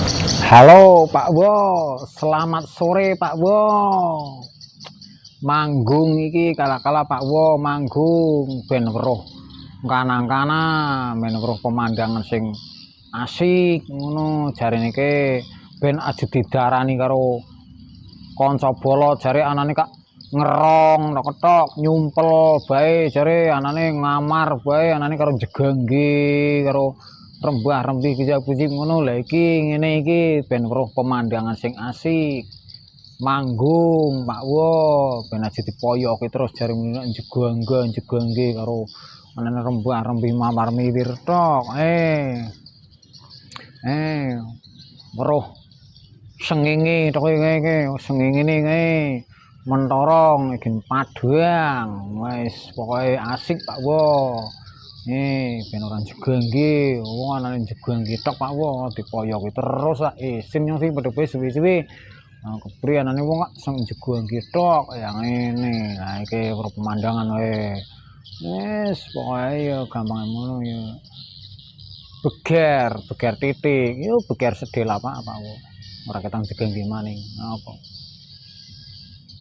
Halo Pak Wo, selamat sore Pak Wo. Manggung iki kala-kala Pak Wo manggung ben weruh kanang-kana, ben weruh pemandangan sing asik ngono jarene ke ben aja didarani karo kanca bolot jare anane Kak ngerong tok ketok nyumpel bae jare anane ngamar bae anane karo jegangge karo rembah-rembih gijak-gijik ngono lha iki ngene iki ben weruh pemandangan sing asik manggung Pak Wo ben aja dipoyoki terus jare jegangge karo anane rembah-rembih mawar miwir tok weruh sengenge tok iki sengengene kae mentorong iki padang wis pokoke asik Pak Wo. Ben ora jegangge wong anane jegangge tok Pak Wo dipoyoki terus sak isin yo sing padha suwi-suwi kepriye anane wong kok sing jegangge tok ya ngene lah iki pemandangan wae wis pokoke ya gampang ngono ya beger titik yo beger sedih lah Pak Wo ora ketang jegangge maning apa